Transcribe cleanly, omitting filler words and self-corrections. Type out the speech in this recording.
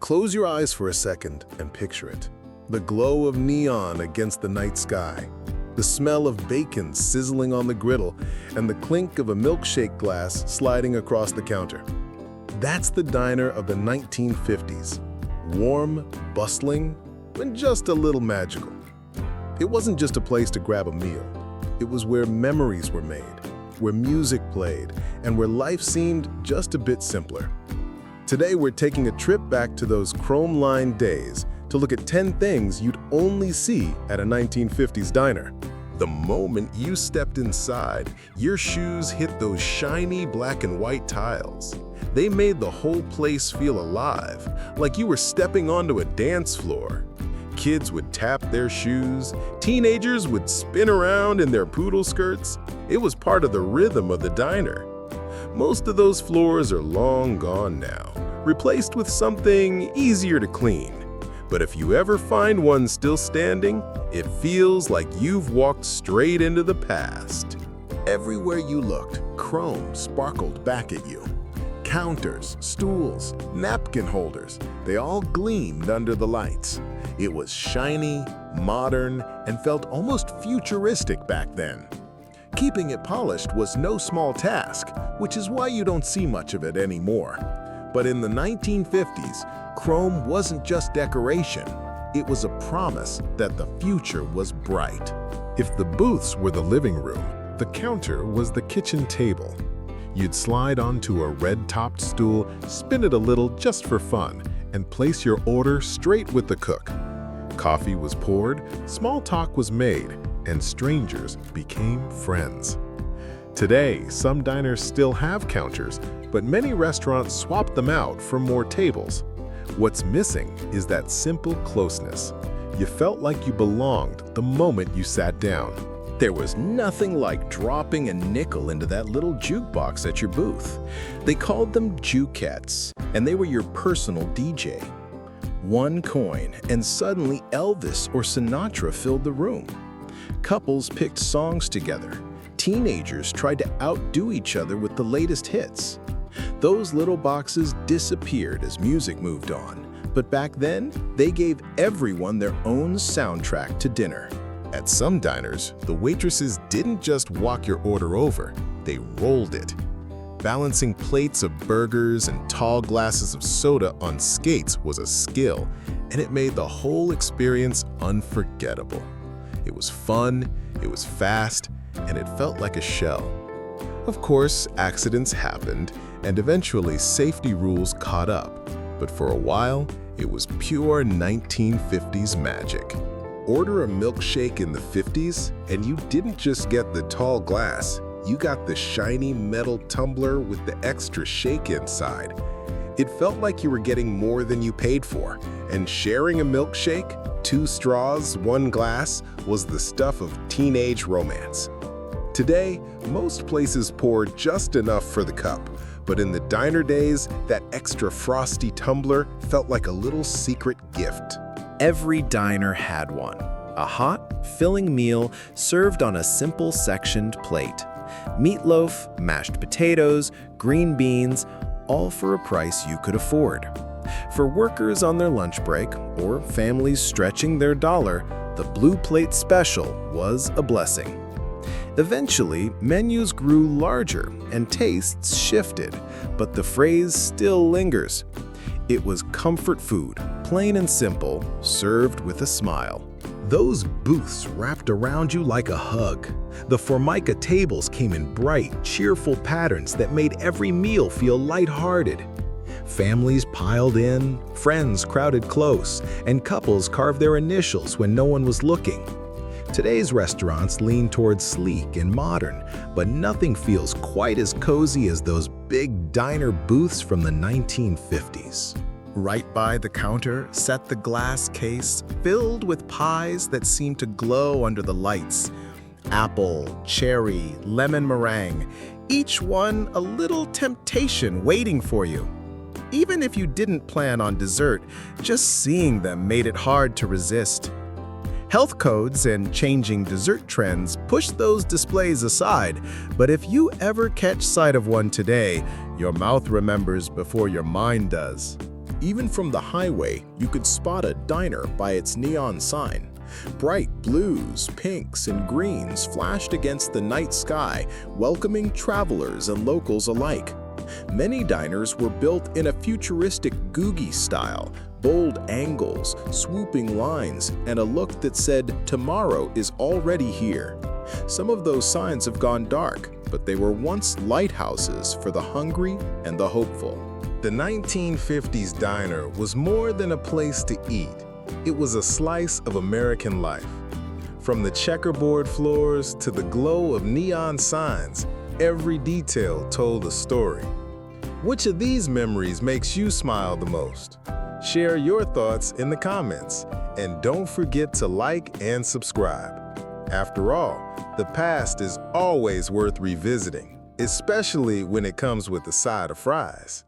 Close your eyes for a second and picture it. The glow of neon against the night sky, the smell of bacon sizzling on the griddle, and the clink of a milkshake glass sliding across the counter. That's the diner of the 1950s. Warm, bustling, and just a little magical. It wasn't just a place to grab a meal. It was where memories were made, where music played, and where life seemed just a bit simpler. Today, we're taking a trip back to those chrome-lined days to look at 10 things you'd only see at a 1950s diner. The moment you stepped inside, your shoes hit those shiny black and white tiles. They made the whole place feel alive, like you were stepping onto a dance floor. Kids would tap their shoes, teenagers would spin around in their poodle skirts. It was part of the rhythm of the diner. Most of those floors are long gone now, replaced with something easier to clean. But if you ever find one still standing, it feels like you've walked straight into the past. Everywhere you looked, chrome sparkled back at you. Counters, stools, napkin holders, they all gleamed under the lights. It was shiny, modern, and felt almost futuristic back then. Keeping it polished was no small task, which is why you don't see much of it anymore. But in the 1950s, chrome wasn't just decoration. It was a promise that the future was bright. If the booths were the living room, the counter was the kitchen table. You'd slide onto a red-topped stool, spin it a little just for fun, and place your order straight with the cook. Coffee was poured, small talk was made, and strangers became friends. Today, some diners still have counters, but many restaurants swap them out for more tables. What's missing is that simple closeness. You felt like you belonged the moment you sat down. There was nothing like dropping a nickel into that little jukebox at your booth. They called them jukettes, and they were your personal DJ. One coin, and suddenly Elvis or Sinatra filled the room. Couples picked songs together. Teenagers tried to outdo each other with the latest hits. Those little boxes disappeared as music moved on, but back then, they gave everyone their own soundtrack to dinner. At some diners, the waitresses didn't just walk your order over, they rolled it. Balancing plates of burgers and tall glasses of soda on skates was a skill, and it made the whole experience unforgettable. It was fun, it was fast, and it felt like a show. Of course, accidents happened, and eventually safety rules caught up, but for a while, it was pure 1950s magic. Order a milkshake in the 50s, and you didn't just get the tall glass, you got the shiny metal tumbler with the extra shake inside. It felt like you were getting more than you paid for, and sharing a milkshake, 2 straws, 1 glass, was the stuff of teenage romance. Today, most places pour just enough for the cup, but in the diner days, that extra frosty tumbler felt like a little secret gift. Every diner had one, a hot, filling meal served on a simple sectioned plate. Meatloaf, mashed potatoes, green beans, all for a price you could afford. For workers on their lunch break or families stretching their dollar, the Blue Plate Special was a blessing. Eventually, menus grew larger and tastes shifted, but the phrase still lingers. It was comfort food, plain and simple, served with a smile. Those booths wrapped around you like a hug. The Formica tables came in bright, cheerful patterns that made every meal feel lighthearted. Families piled in, friends crowded close, and couples carved their initials when no one was looking. Today's restaurants lean towards sleek and modern, but nothing feels quite as cozy as those big diner booths from the 1950s. Right by the counter sat the glass case filled with pies that seemed to glow under the lights. Apple, cherry, lemon meringue, each one a little temptation waiting for you. Even if you didn't plan on dessert, just seeing them made it hard to resist. Health codes and changing dessert trends push those displays aside, but if you ever catch sight of one today, your mouth remembers before your mind does. Even from the highway, you could spot a diner by its neon sign. Bright blues, pinks, and greens flashed against the night sky, welcoming travelers and locals alike. Many diners were built in a futuristic Googie style, bold angles, swooping lines, and a look that said, "Tomorrow is already here." Some of those signs have gone dark, but they were once lighthouses for the hungry and the hopeful. The 1950s diner was more than a place to eat. It was a slice of American life. From the checkerboard floors to the glow of neon signs, every detail told a story. Which of these memories makes you smile the most? Share your thoughts in the comments, and don't forget to like and subscribe. After all, the past is always worth revisiting, especially when it comes with a side of fries.